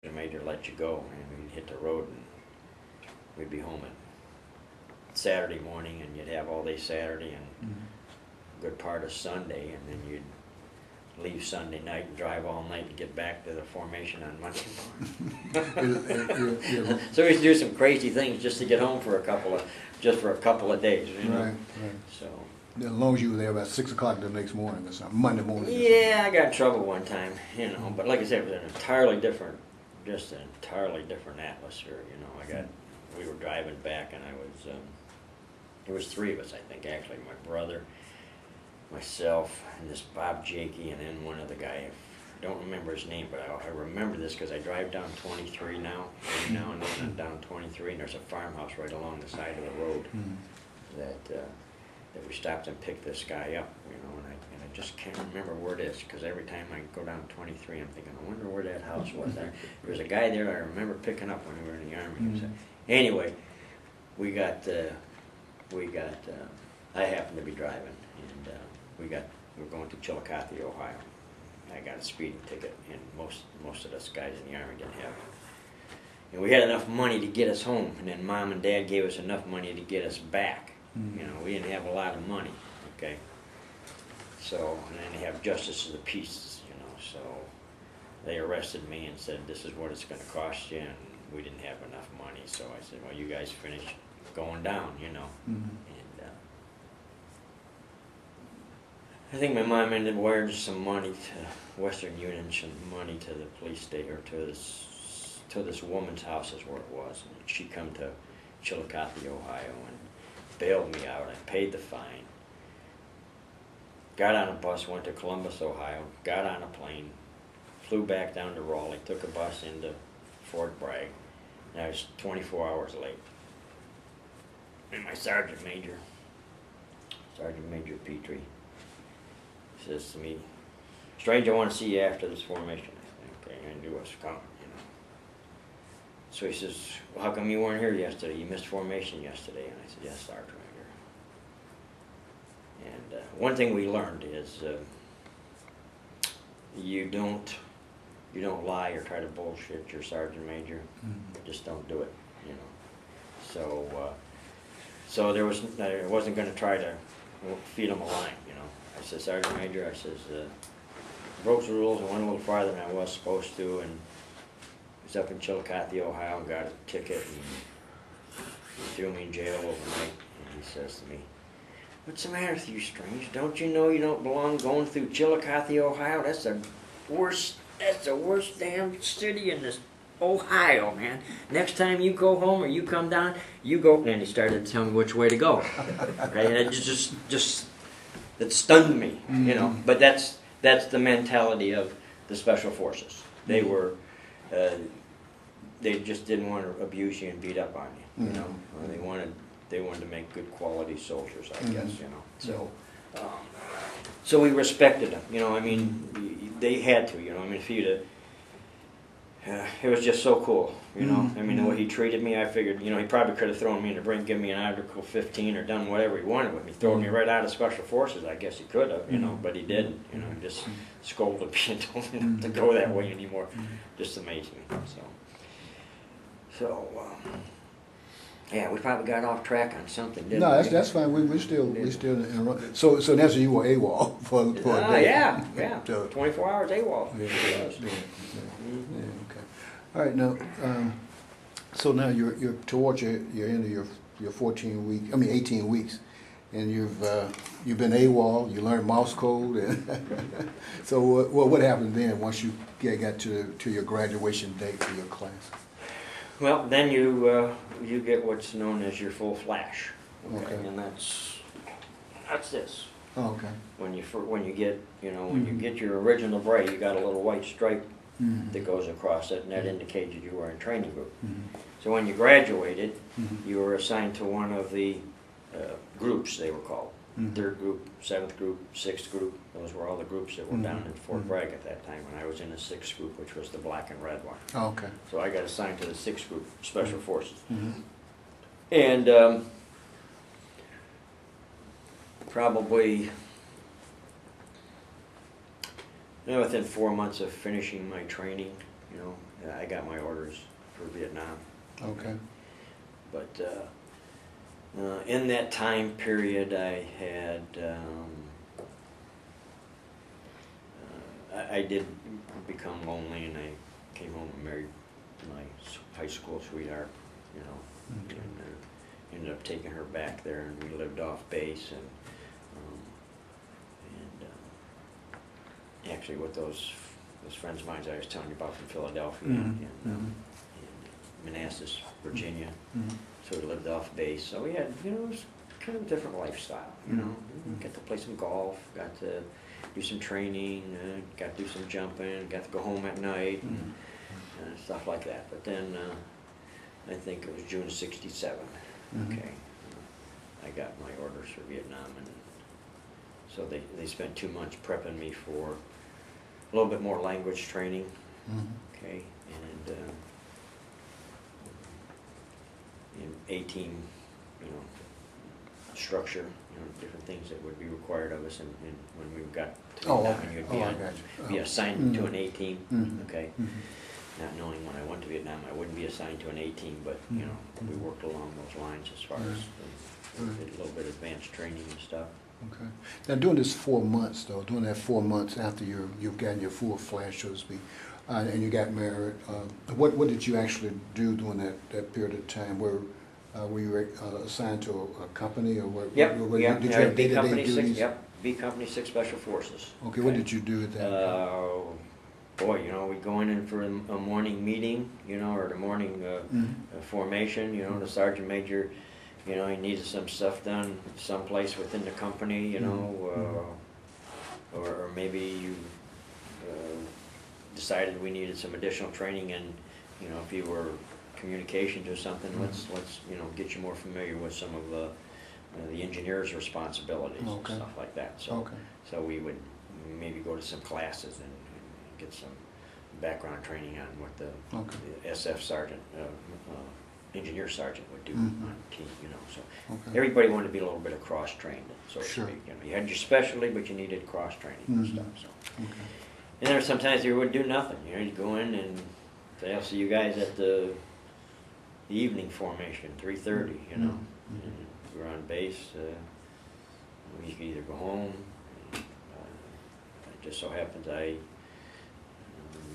the major let you go, and we'd hit the road, and we'd be home at Saturday morning, and you'd have all day Saturday and a good part of Sunday, and then you'd leave Sunday night and drive all night to get back to the formation on Monday morning. So we used to do some crazy things just to get home for a couple of days, you know. Right. So. As long as you were there about 6 o'clock the next morning or something, Monday morning. Yeah, I got in trouble one time, you know. But like I said, it was an entirely different atmosphere, you know. We were driving back, and there was 3 of us, I think, actually. My brother, myself, and this Bob Jakey, and then one other guy. I don't remember his name, but I remember this because I drive down 23 now. Every now and then I'm down 23, and there's a farmhouse right along the side of the road that we stopped and picked this guy up, you know, and I just can't remember where it is, because every time I go down 23, I'm thinking, I wonder where that house was. There was a guy there I remember picking up when we were in the Army. So, anyway, I happened to be driving, and we were going to Chillicothe, Ohio. I got a speeding ticket, and most of us guys in the Army didn't have it. And we had enough money to get us home, and then Mom and Dad gave us enough money to get us back. You know, we didn't have a lot of money, okay? So, and then they have justice of the peace, you know, so they arrested me and said, this is what it's going to cost you, and we didn't have enough money. So I said, well, you guys finish going down, you know. And I think my mom ended up wiring some money to Western Union, some money to the police station, or to this woman's house is where it was. And she come to Chillicothe, Ohio, and bailed me out. I paid the fine. Got on a bus, went to Columbus, Ohio, got on a plane, flew back down to Raleigh, took a bus into Fort Bragg, and I was 24 hours late. And my Sergeant Major Petrie, says to me, "Stranger, I want to see you after this formation." I said, okay, I knew I was coming, you know. So he says, well, how come you weren't here yesterday? You missed formation yesterday. And I said, yes, Sergeant Major. And one thing we learned is you don't lie or try to bullshit your Sergeant Major. Just don't do it, you know. So I wasn't going to try to feed him a line, you know. I said, Sergeant Major, I says, broke the rules and went a little farther than I was supposed to, and was up in Chillicothe, Ohio, and got a ticket, and he threw me in jail overnight. And he says to me, what's the matter with you, Strange? Don't you know you don't belong going through Chillicothe, Ohio? That's the worst damn city in this Ohio, man. Next time you go home or you come down, you go. And he started to tell me which way to go. Okay, and it just it stunned me, you know. But that's the mentality of the Special Forces. They just didn't want to abuse you and beat up on you, you know. They wanted to make good quality soldiers, I guess, you know. So we respected them, you know. I mean, they had to, you know. I mean, if you'd it was just so cool, you know. I mean, the way he treated me, I figured, you know, he probably could have thrown me in the ring, given me an Article 15 or done whatever he wanted with me, thrown me right out of Special Forces. I guess he could have, you know, but he didn't, you know. He just scolded me and told me not to go that way anymore. Just amazed me. So yeah, we probably got off track on something, didn't we? No, that's fine. We still in a So that's you were AWOL for a day. Yeah. So, 24 hours AWOL. Yeah, okay. All right, now, so now you're towards your end of your 18 weeks, and you've been AWOL. You learned Morse code, and so what happened then once you got to your graduation date for your class? Well, then you get what's known as your full flash, okay. And that's this. Oh, okay. When you get your original bray, you got a little white stripe that goes across it, and that indicated you were in training group. So when you graduated, you were assigned to one of the groups, they were called. 3rd group, 7th group, 6th group. Those were all the groups that were down in Fort Bragg at that time, when I was in the 6th group, which was the black and red one. Oh, okay. So I got assigned to the 6th group, Special Forces. And probably within 4 months of finishing my training, you know, I got my orders for Vietnam. Okay. But in that time period, I had I did become lonely, and I came home and married my high school sweetheart, you know, Okay. and ended up taking her back there, and we lived off base, and actually with those friends of mine I was telling you about from Philadelphia Mhm. and Manassas, Virginia. Mhm. So we lived off base. So we had, you know, it was kind of a different lifestyle, you know. Got to play some golf, got to do some training, got to do some jumping, got to go home at night, and stuff like that. But then I think it was June '67, okay, I got my orders for Vietnam, and so they spent 2 months prepping me for a little bit more language training, okay, and in 18, you know, structure, you know, different things that would be required of us, and when we got to Vietnam, and you'd be assigned to an A team, okay. Not knowing when I went to Vietnam, I wouldn't be assigned to an A team, but you know, we worked along those lines as far as did a little bit of advanced training and stuff. Okay. Now, during this 4 months, though, during that 4 months after you've gotten your full flash, so to speak, and you got married, what did you actually do during that period of time? Were you assigned to a company, or what? Yep, Did you have B day-to-day Company duties? 6, yep, B Company 6 Special Forces. Okay, what did you do at that? Boy, you know, we go in for a morning meeting, you know, or the morning formation, you know, the sergeant major, you know, he needed some stuff done someplace within the company, you know, or maybe you decided we needed some additional training, and you know, if you were communications or something, let's you know, get you more familiar with some of the engineer's responsibilities and stuff like that. So so we would maybe go to some classes and get some background training on what the SF sergeant, engineer sergeant would do on team, you know. So everybody wanted to be a little bit of cross-trained, so to speak. You know, you had your specialty, but you needed cross-training and stuff. So, and there were sometimes you would do nothing. You know, you'd go in and say, "I'll see you guys at the evening formation, 3:30." You know, and we were on base. You could either go home. It just so happens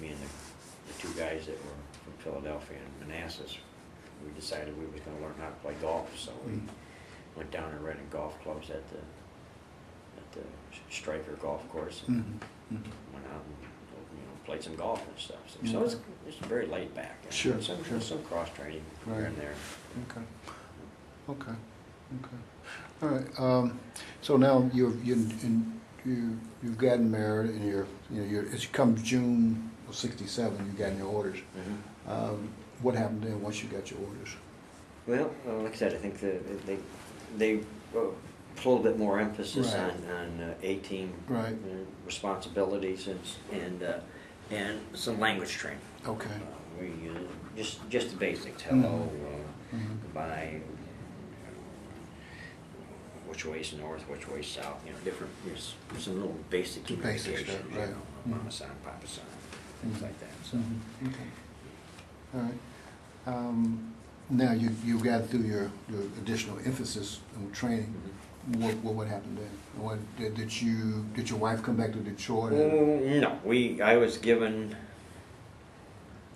me and the two guys that were from Philadelphia and Manassas, we decided we was going to learn how to play golf, so we went down and rented golf clubs at the Striker golf course, and went out and, you know, played some golf and stuff. So it's very laid back. Some cross training here and there. Okay. All right. So now you've gotten married, and it's come June of '67. You got your orders. What happened then once you got your orders? Well, like I said, I think they put a little bit more emphasis on A-team responsibilities and some language training. Okay. We just the basics. Hello, goodbye. Which way's north, which way's south, you know, different, there's some little basic communication, stuff, you know, mama san, papa san, things like that, so. All right. Now you got through your additional emphasis on training. What happened then? Did your wife come back to Detroit? No, I was given,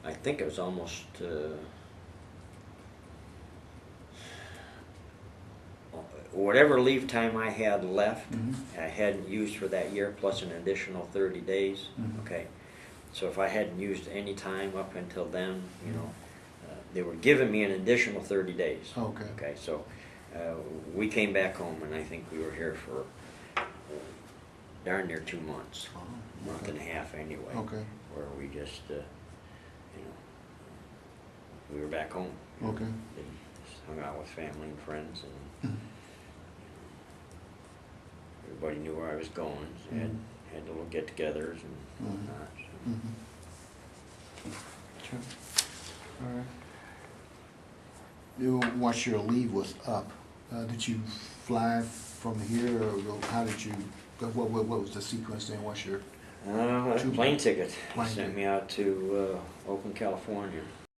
I think it was almost, whatever leave time I had left, I hadn't used for that year, plus an additional 30 days, okay? So if I hadn't used any time up until then, you know, they were giving me an additional 30 days. Okay, so we came back home, and I think we were here for darn near 2 months, month and a half anyway, where we just, you know, we were back home. Okay. Just hung out with family and friends, and everybody knew where I was going. So had little get-togethers and whatnot. So. All right. Once your leave was up, did you fly from here, or how did you? What was the sequence then? Once your A plane ticket. Plane Sent ticket. me out to Oakland, California.